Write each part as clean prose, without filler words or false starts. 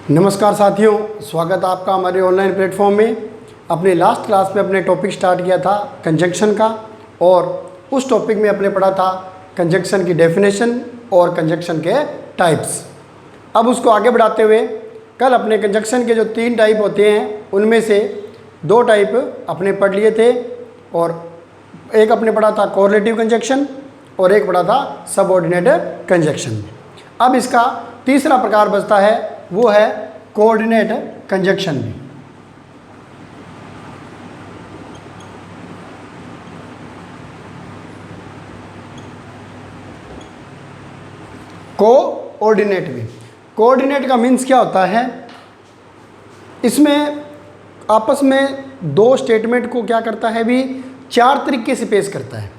नमस्कार साथियों, स्वागत है आपका हमारे ऑनलाइन प्लेटफॉर्म में। अपने लास्ट क्लास में अपने टॉपिक स्टार्ट किया था कंजंक्शन का, और उस टॉपिक में अपने पढ़ा था कंजंक्शन की डेफिनेशन और कंजंक्शन के टाइप्स। अब उसको आगे बढ़ाते हुए कल अपने कंजंक्शन के जो 3 टाइप होते हैं उनमें से 2 टाइप अपने पढ़ लिए थे, और एक अपने पढ़ा था कोरिलेटिव कंजंक्शन और एक पढ़ा था सबऑर्डिनेट कंजंक्शन। अब इसका तीसरा प्रकार बचता है, वो है कोऑर्डिनेट कंजंक्शन। कोऑर्डिनेट भी, कोऑर्डिनेट का मीन्स क्या होता है, इसमें आपस में 2 स्टेटमेंट को क्या करता है भी 4 तरीके से पेश करता है।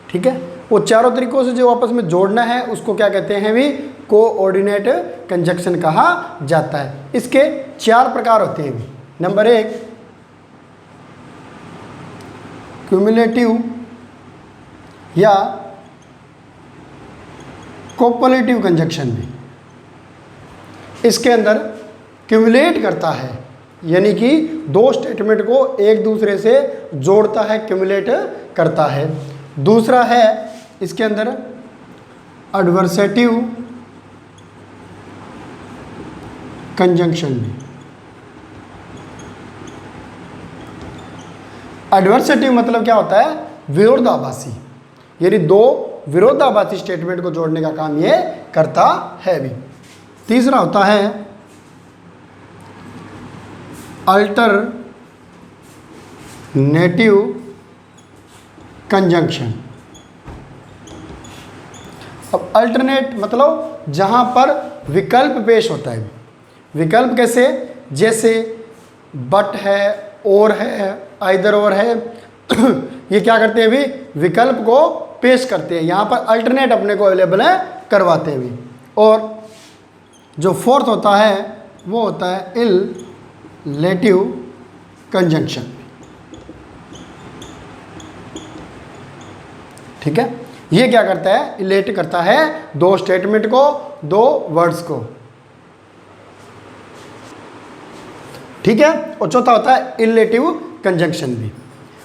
ठीक है, वो चारों तरीकों से जो आपस में जोड़ना है उसको क्या कहते हैं भी कोऑर्डिनेट कंजंक्शन कहा जाता है। इसके 4 प्रकार होते हैं भी। नंबर 1 क्यूमुलेटिव या कोपलेटिव कंजंक्शन भी। इसके अंदर क्यूमुलेट करता है, यानी कि 2 स्टेटमेंट को एक दूसरे से जोड़ता है, क्यूमुलेट करता है। दूसरा है इसके अंदर एडवर्सेटिव कंजंक्शन भी। एडवर्सेटिव मतलब क्या होता है, विरोधाभासी, यानी 2 विरोधाभासी स्टेटमेंट को जोड़ने का काम ये करता है भी। तीसरा होता है अल्टरनेटिव कंजंक्शन। अब अल्टरनेट मतलब जहां पर विकल्प पेश होता है। विकल्प कैसे, जैसे बट है, और है, आइदर और है ये क्या करते हैं भी विकल्प को पेश करते हैं, यहाँ पर अल्टरनेट अपने को अवेलेबल है करवाते हैं भी। और जो फोर्थ होता है वो होता है इललेटिव कंजंक्शन। ठीक है, ये क्या करता है, इलेट करता है 2 स्टेटमेंट को, 2 वर्ड्स को। ठीक है, और चौथा होता है इललेटिव कंजंक्शन भी।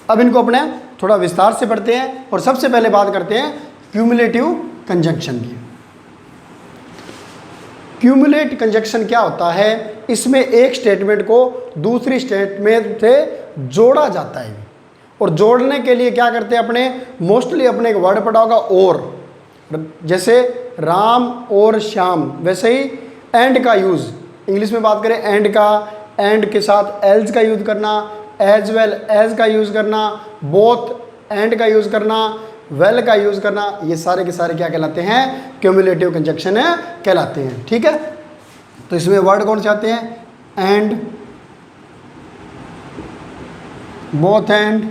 अब इनको अपने थोड़ा विस्तार से पढ़ते हैं, और सबसे पहले बात करते हैं क्यूमुलेटिव कंजंक्शन की। क्यूमुलेट कंजंक्शन क्या होता है, इसमें एक स्टेटमेंट को दूसरी स्टेटमेंट से जोड़ा जाता है, और जोड़ने के लिए क्या करते हैं अपने मोस्टली अपने एक वर्ड पढ़ा होगा और, जैसे राम और श्याम, वैसे ही एंड का यूज़, इंग्लिश में बात करें एंड का, एंड के साथ एल्स का यूज़ करना, एज वेल एज का यूज़ करना, बोथ एंड का यूज़ करना, वेल का यूज़ करना, ये सारे के सारे क्या कहलाते हैं, क्यूमुलेटिव कंजंक्शन कहलाते हैं। ठीक है, तो इसमें वर्ड कौन से आते हैं, एंड, बोथ एंड,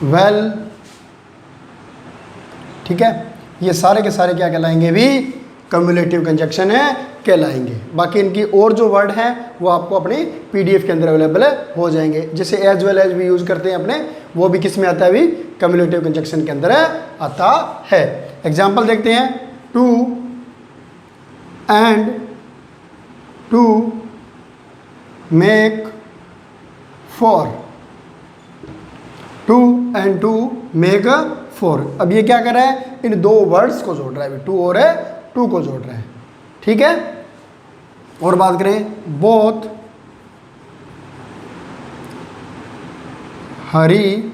वेल। ठीक है, ये सारे के सारे क्या कहलाएंगे भी क्यूमुलेटिव कंजंक्शन कहलाएंगे। बाकी इनकी और जो वर्ड हैं वो आपको अपनी पीडीएफ के अंदर अवेलेबल हो जाएंगे। जैसे एज वेल एज भी यूज़ करते हैं अपने, वो भी किस में आता है भी क्यूमुलेटिव कंजंक्शन के अंदर आता है। एग्जाम्पल देखते हैं, two and two make four, two and two make 4। अब ये क्या कर रहा है, इन 2 वर्ड्स को जोड़ रहा है, 2 और 2 को जोड़ रहा है। ठीक है, और बात करें both Hari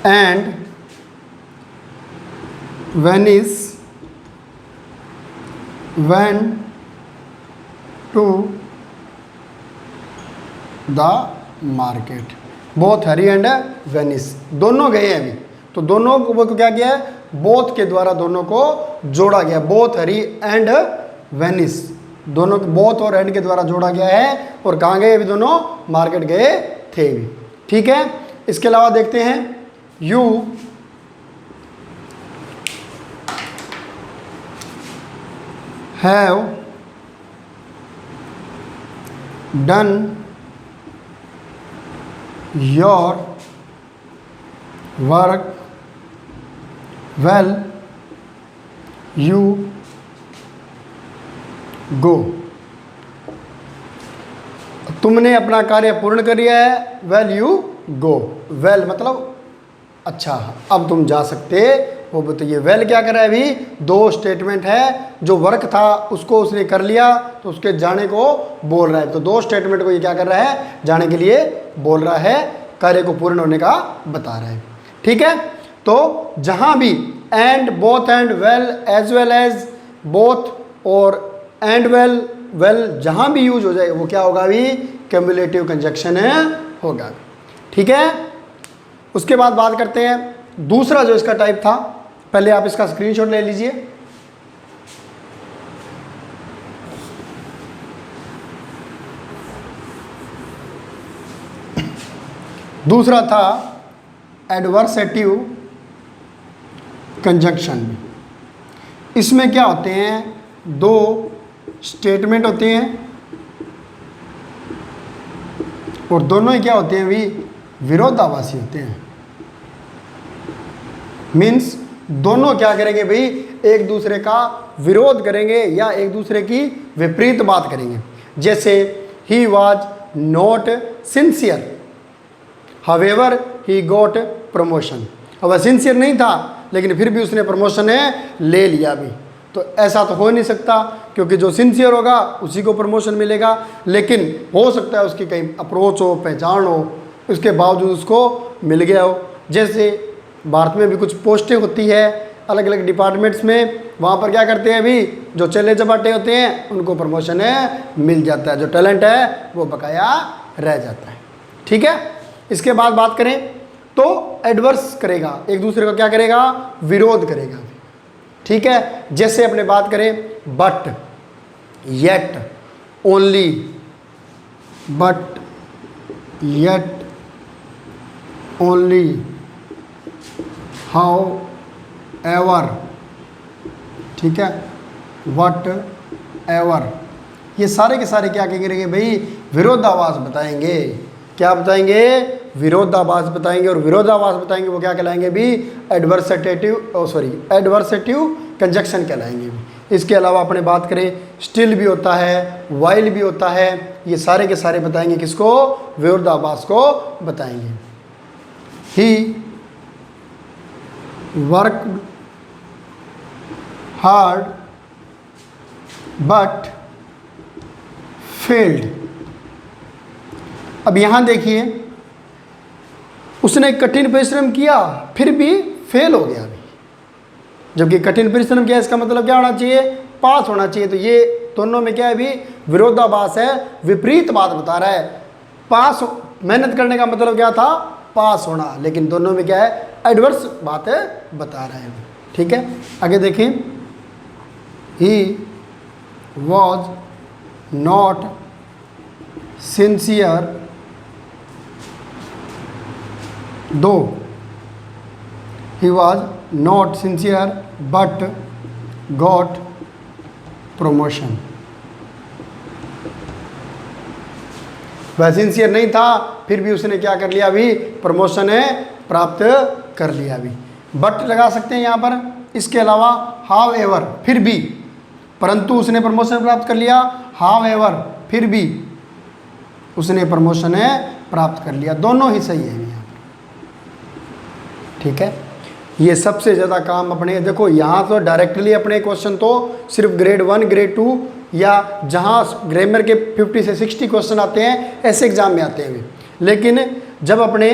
and Venice went to the market. Both Hari and Venice, दोनों गए हैं अभी, तो दोनों को क्या किया है, बोथ के द्वारा दोनों को जोड़ा गया। बोथ हरी एंड वेनिस, दोनों बोथ और एंड के द्वारा जोड़ा गया है, और कहाँ गए अभी दोनों, मार्केट गए थे भी। ठीक है, इसके अलावा देखते हैं you have done your work well, you गो। तुमने अपना कार्य पूर्ण कर लिया है, वेल यू गो। वेल मतलब अच्छा, अब तुम जा सकते हो। बताइए वेल क्या कर रहा है, अभी दो स्टेटमेंट है, जो वर्क था उसको उसने कर लिया तो उसके जाने को बोल रहा है। तो दो स्टेटमेंट को ये क्या कर रहा है, जाने के लिए बोल रहा है, कार्य को पूर्ण होने का बता रहा है। ठीक है, तो जहां भी and, both and, well as both और एंड वेल जहां भी यूज हो जाए वो क्या होगा, अभी क्युमुलेटिव कंजक्शन होगा। ठीक है, उसके बाद बात करते हैं दूसरा जो इसका टाइप था। पहले आप इसका स्क्रीनशॉट ले लीजिए। दूसरा था एडवर्सेटिव कंजंक्शन। इसमें क्या होते हैं, दो स्टेटमेंट होते हैं और दोनों ही क्या होते हैं, भी विरोधाभासी होते हैं। मीन्स दोनों क्या करेंगे भाई, एक दूसरे का विरोध करेंगे या एक दूसरे की विपरीत बात करेंगे। जैसे he was not sincere however he got promotion. अब वह सिंसियर नहीं था लेकिन फिर भी उसने प्रमोशन ले लिया भी। तो ऐसा तो हो नहीं सकता, क्योंकि जो सिंसियर होगा उसी को प्रमोशन मिलेगा। लेकिन हो सकता है उसकी कहीं अप्रोच हो, पहचान हो, उसके बावजूद उसको मिल गया हो। जैसे भारत में भी कुछ पोस्टें होती है अलग अलग डिपार्टमेंट्स में, वहाँ पर क्या करते हैं, अभी जो चले चपाटे होते हैं उनको प्रमोशन मिल जाता है, जो टैलेंट है वो बकाया रह जाता है। ठीक है, इसके बाद बात करें तो एडवर्स करेगा, एक दूसरे का क्या करेगा, विरोध करेगा। ठीक है, जैसे अपने बात करें but, yet, only, but, yet, only, how ever. ठीक है, वट एवर, ये सारे के सारे क्या कहेंगे भाई, विरोधाभास बताएंगे। क्या बताएंगे, विरोधाभास बताएंगे। और विरोधाभास बताएंगे वो क्या कहलाएंगे भी, एडवर्सेटिव कंजंक्शन कहलाएंगे भी। इसके अलावा अपने बात करें स्टिल भी होता है, वाइल भी होता है, ये सारे के सारे बताएंगे किसको, विरोधाभास को बताएंगे। He worked hard but failed. अब यहां देखिए, उसने कठिन परिश्रम किया फिर भी फेल हो गया। जबकि कठिन परिश्रम किया, इसका मतलब क्या होना चाहिए, पास होना चाहिए। तो ये दोनों में क्या है भी, विरोधाभास है, विपरीत बात बता रहा है। पास मेहनत करने का मतलब क्या था, पास होना, लेकिन दोनों में क्या है, एडवर्स बात बता रहा है। ठीक है, आगे देखें, ही वॉज नॉट सिंसियर दो, he was not sincere but got promotion. वह सिंसियर नहीं था फिर भी उसने क्या कर लिया, अभी प्रमोशन प्राप्त कर लिया। अभी बट लगा सकते हैं यहाँ पर। इसके अलावा हाउ एवर, फिर भी, परंतु उसने प्रमोशन प्राप्त कर लिया। हाउ एवर, फिर भी उसने प्रमोशन प्राप्त कर लिया। दोनों ही सही है यहाँ पर। ठीक है, ये सबसे ज़्यादा काम अपने, देखो यहाँ तो डायरेक्टली अपने क्वेश्चन तो सिर्फ ग्रेड 1 ग्रेड 2 या जहाँ ग्रामर के 50 से 60 क्वेश्चन आते हैं ऐसे एग्जाम में आते हैं। लेकिन जब अपने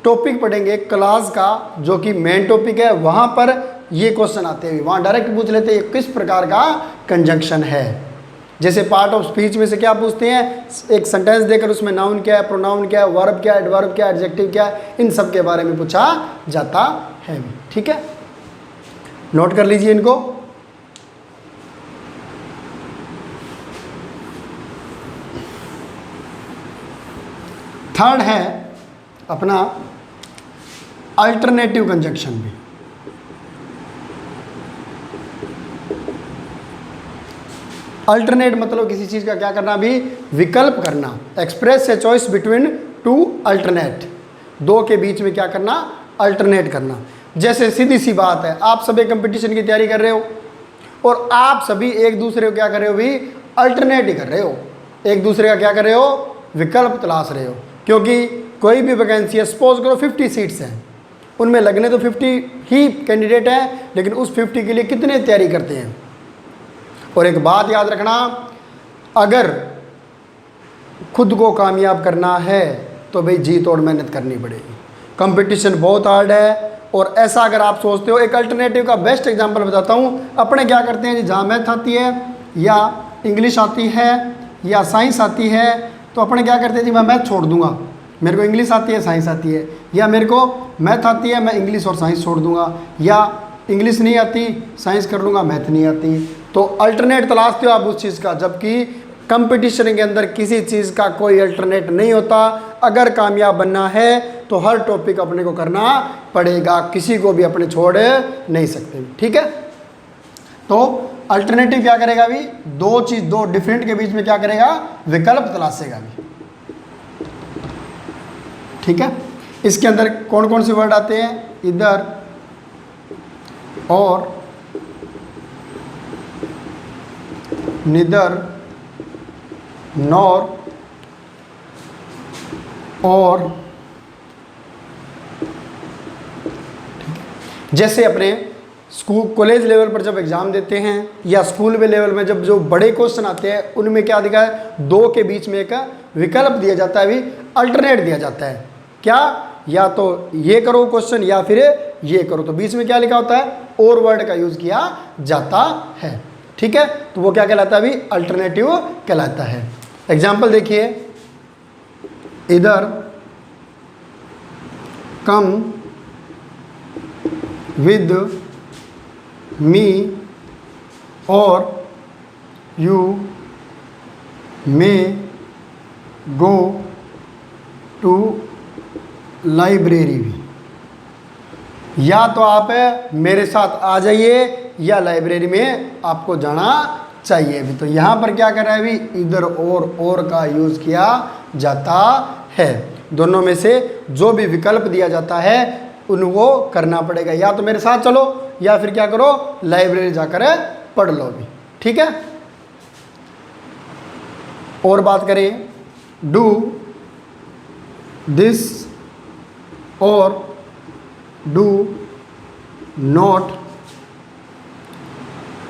टॉपिक पढ़ेंगे क्लास का, जो कि मेन टॉपिक है, वहाँ पर ये क्वेश्चन आते हैं। वहाँ डायरेक्ट पूछ लेते हैं किस प्रकार का कंजंक्शन है। जैसे पार्ट ऑफ स्पीच में से क्या पूछते हैं, एक सेंटेंस देकर उसमें नाउन क्या है, प्रोनाउन क्या है, वर्ब क्या है, एडवर्ब क्या है, एडजेक्टिव क्या है, इन सब के बारे में पूछा जाता है। ठीक है, नोट कर लीजिए इनको। थर्ड है अपना अल्टरनेटिव कंजंक्शन भी। अल्टरनेट मतलब किसी चीज़ का क्या करना, भी विकल्प करना। Express a choice between two alternate, दो के बीच में क्या करना, अल्टरनेट करना। जैसे सीधी सी बात है, आप सभी कंपटीशन की तैयारी कर रहे हो और आप सभी एक दूसरे को क्या कर रहे हो, भी अल्टरनेट ही कर रहे हो, एक दूसरे का क्या कर रहे हो, विकल्प तलाश रहे हो। क्योंकि कोई भी वैकेंसी है, सपोज करो 50 सीट्स हैं, उनमें लगने तो 50 ही कैंडिडेट हैं, लेकिन उस 50 के लिए कितने तैयारी करते हैं। और एक बात याद रखना, अगर खुद को कामयाब करना है तो भाई जी तोड़ मेहनत करनी पड़ेगी। कंपटीशन बहुत हार्ड है। और ऐसा अगर आप सोचते हो, एक अल्टरनेटिव का बेस्ट एग्जांपल बताता हूँ। अपने क्या करते हैं जी, जहाँ मैथ आती है या इंग्लिश आती है या साइंस आती है, तो अपने क्या करते हैं जी, मैं मैथ छोड़ दूंगा, मेरे को इंग्लिश आती है साइंस आती है, या मेरे को मैथ आती है मैं इंग्लिश और साइंस छोड़ दूंगा, या इंग्लिश नहीं आती साइंस कर लूँगा, मैथ नहीं आती। तो अल्टरनेट तलाशते हो आप उस चीज़ का, जबकि कंपटीशन के अंदर किसी चीज़ का कोई अल्टरनेट नहीं होता। अगर कामयाब बनना है तो हर टॉपिक अपने को करना पड़ेगा, किसी को भी अपने छोड़ नहीं सकते। ठीक है, तो अल्टरनेटिव क्या करेगा अभी, दो डिफरेंट के बीच में क्या करेगा, विकल्प तलाशेगा अभी। ठीक है, इसके अंदर कौन कौन से वर्ड आते हैं, इधर और, निदर, नॉर और। जैसे अपने स्कूल कॉलेज लेवल पर जब एग्ज़ाम देते हैं या स्कूल में लेवल में जब जो बड़े क्वेश्चन आते हैं, उनमें क्या दिखा है, दो के बीच में एक विकल्प दिया जाता है, भी अल्टरनेट दिया जाता है। क्या, या तो ये करो क्वेश्चन या फिर ये करो, तो बीच में क्या लिखा होता है, और वर्ड का यूज़ किया जाता है। ठीक है, तो वो क्या कहलाता है, अभी अल्टरनेटिव कहलाता है। एग्जाम्पल देखिए, इधर कम विद मी और you may go to library भी। या तो आप मेरे साथ आ जाइए या लाइब्रेरी में आपको जाना चाहिए भी। तो यहाँ पर क्या कर रहा है, अभी इधर और का यूज़ किया जाता है। दोनों में से जो भी विकल्प दिया जाता है उनको करना पड़ेगा, या तो मेरे साथ चलो या फिर क्या करो, लाइब्रेरी जाकर पढ़ लो भी। ठीक है, और बात करें, डू दिस और डू नॉट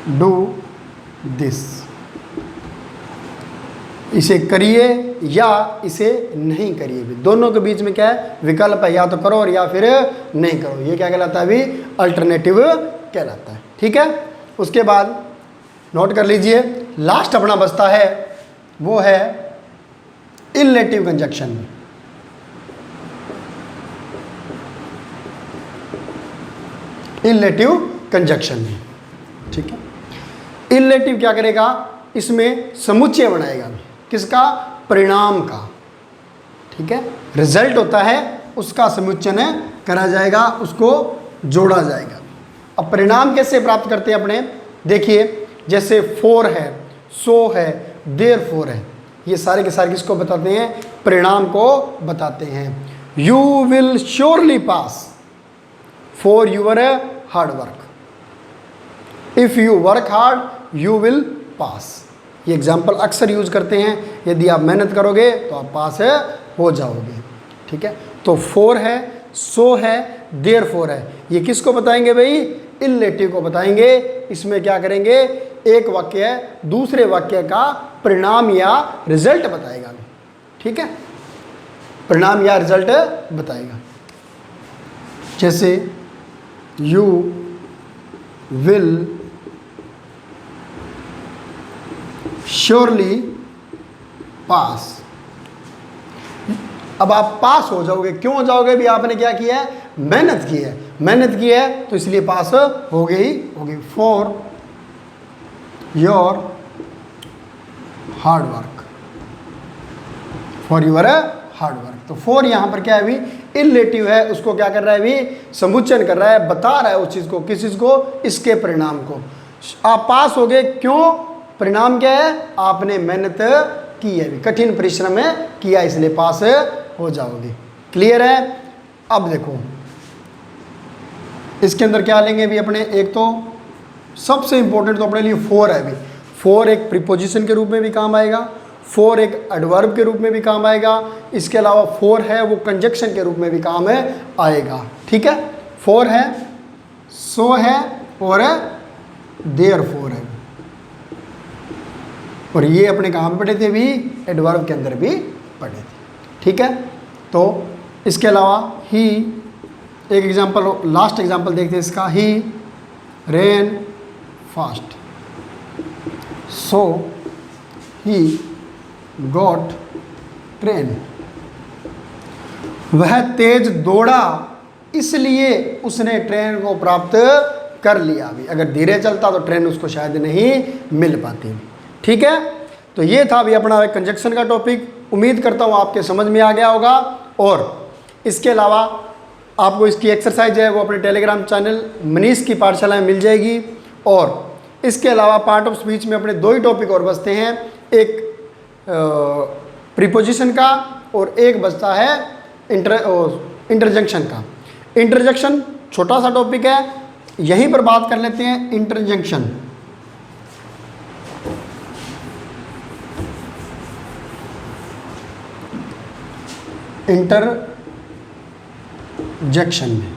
डू दिस। इसे करिए या इसे नहीं करिए भी, दोनों के बीच में क्या है, विकल्प है, या तो करो और या फिर नहीं करो। ये क्या कहलाता है, अभी अल्टरनेटिव कहलाता है। ठीक है, उसके बाद नोट कर लीजिए, लास्ट अपना बचता है वो है इललेटिव कंजक्शन। इललेटिव कंजक्शन में, ठीक है, इललेटिव क्या करेगा, इसमें समुच्चय बनाएगा, किसका, परिणाम का। ठीक है, रिजल्ट होता है उसका समुच्चय करा जाएगा, उसको जोड़ा जाएगा। अब परिणाम कैसे प्राप्त करते हैं अपने, देखिए, जैसे फॉर है, सो है, देयरफॉर है, ये सारे के सारे किसको बताते हैं, परिणाम को बताते हैं। You will surely pass for your hard work, if you work hard you will pass. ये एग्जाम्पल अक्सर यूज करते हैं, यदि आप मेहनत करोगे तो आप पास हो जाओगे। ठीक है, तो फॉर है, सो है, देयरफॉर है, ये किसको बताएंगे भाई, इललेटिव को बताएंगे। इसमें क्या करेंगे, एक वाक्य है दूसरे वाक्य का परिणाम या रिजल्ट बताएगा। ठीक है, परिणाम या रिजल्ट बताएगा। जैसे यू विल श्योरली पास। अब आप पास हो जाओगे, क्यों हो जाओगे भी, आपने क्या किया है, मेहनत की है, मेहनत की है तो इसलिए पास हो गई होगी। For your hard work, for your hard work. तो फॉर यहाँ पर क्या है अभी, इललेटिव है, उसको क्या कर रहा है अभी, समुच्चय कर रहा है, बता रहा है उस चीज़ को, किस चीज़ को, इसके परिणाम को। आप पास हो गए, क्यों, परिणाम क्या है, आपने मेहनत की है, कठिन परिश्रम किया, इसलिए पास हो जाओगे। क्लियर है। अब देखो इसके अंदर क्या लेंगे भी अपने, एक तो सबसे इंपॉर्टेंट तो अपने लिए फॉर है भी। फोर एक प्रीपोजिशन के रूप में भी काम आएगा, फोर एक एडवर्ब के रूप में भी काम आएगा, इसके अलावा फोर है वो कंजक्शन के रूप में भी काम आएगा। ठीक है, फोर है, सो है और देयर फोर है, और ये अपने कहाँ पे पढ़े थे भी, एडवर्ब के अंदर भी पढ़े थे। ठीक है, तो इसके अलावा ही, एक एग्जांपल, लास्ट एग्जांपल देखते हैं इसका, he ran fast, so he got train, वह तेज दौड़ा इसलिए उसने ट्रेन को प्राप्त कर लिया। अभी अगर धीरे चलता तो ट्रेन उसको शायद नहीं मिल पाती। ठीक है, तो ये था अभी अपना कंजक्शन का टॉपिक। उम्मीद करता हूँ आपके समझ में आ गया होगा, और इसके अलावा आपको इसकी एक्सरसाइज है वो अपने टेलीग्राम चैनल मनीष की पाठशाला में मिल जाएगी। और इसके अलावा पार्ट ऑफ स्पीच में अपने दो ही टॉपिक और बचते हैं, एक प्रीपोजिशन का और एक बचता है इंटरजंक्शन का। इंटरजंक्शन छोटा सा टॉपिक है, यहीं पर बात कर लेते हैं। इंटरजंक्शन, इंटरजेक्शन में,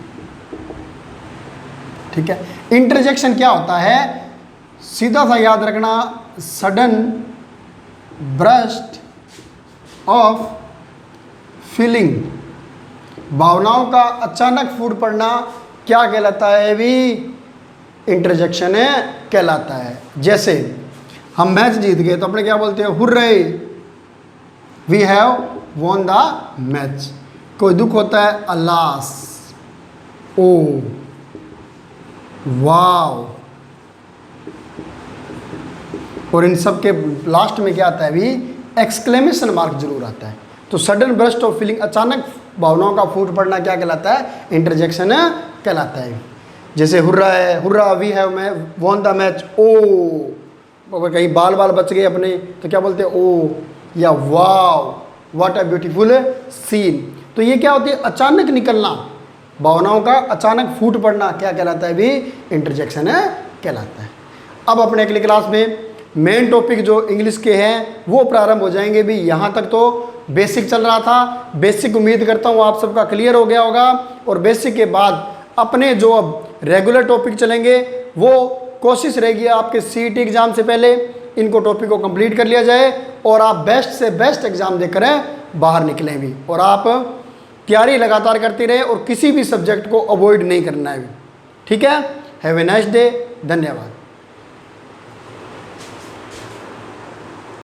ठीक है। इंटरजेक्शन क्या होता है, सीधा सा याद रखना, सडन ब्रस्ट ऑफ फीलिंग, भावनाओं का अचानक फूट पड़ना क्या कहलाता है भी, इंटरजेक्शन कहलाता है। जैसे हम मैच जीत गए तो अपने क्या बोलते हैं, hurray we have won the match. कोई दुख होता है, अलास, ओ, वाव, और इन सब के लास्ट में क्या आता है भी, एक्सक्लेमेशन मार्क जरूर आता है। तो सडन ब्रस्ट ऑफ फीलिंग, अचानक भावनाओं का फूट पड़ना क्या कहलाता है, इंटरजेक्शन कहलाता है। जैसे हुर्रा है, hurrah we have won the match, ओ, अगर कहीं बाल बाल बच गए अपने तो क्या बोलते हैं, ओ, या वाव व्हाट अ ब्यूटीफुल सीन। तो ये क्या होती है, अचानक निकलना, भावनाओं का अचानक फूट पड़ना क्या कहलाता है भी, इंटरजेक्शन कहलाता है। अब अपने अगली क्लास में मेन टॉपिक जो इंग्लिश के हैं वो प्रारंभ हो जाएंगे भी। यहाँ तक तो बेसिक चल रहा था, बेसिक उम्मीद करता हूँ आप सबका क्लियर हो गया होगा। और बेसिक के बाद अपने जो अब रेगुलर टॉपिक चलेंगे वो कोशिश रहेगी आपके सीईटी एग्जाम से पहले इनको टॉपिक को कंप्लीट कर लिया जाए, और आप बेस्ट से बेस्ट एग्जाम देकर बाहर निकलें भी। और आप तैयारी लगातार करते रहे और किसी भी सब्जेक्ट को अवॉइड नहीं करना है। ठीक है, हैव ए नाइस डे, धन्यवाद।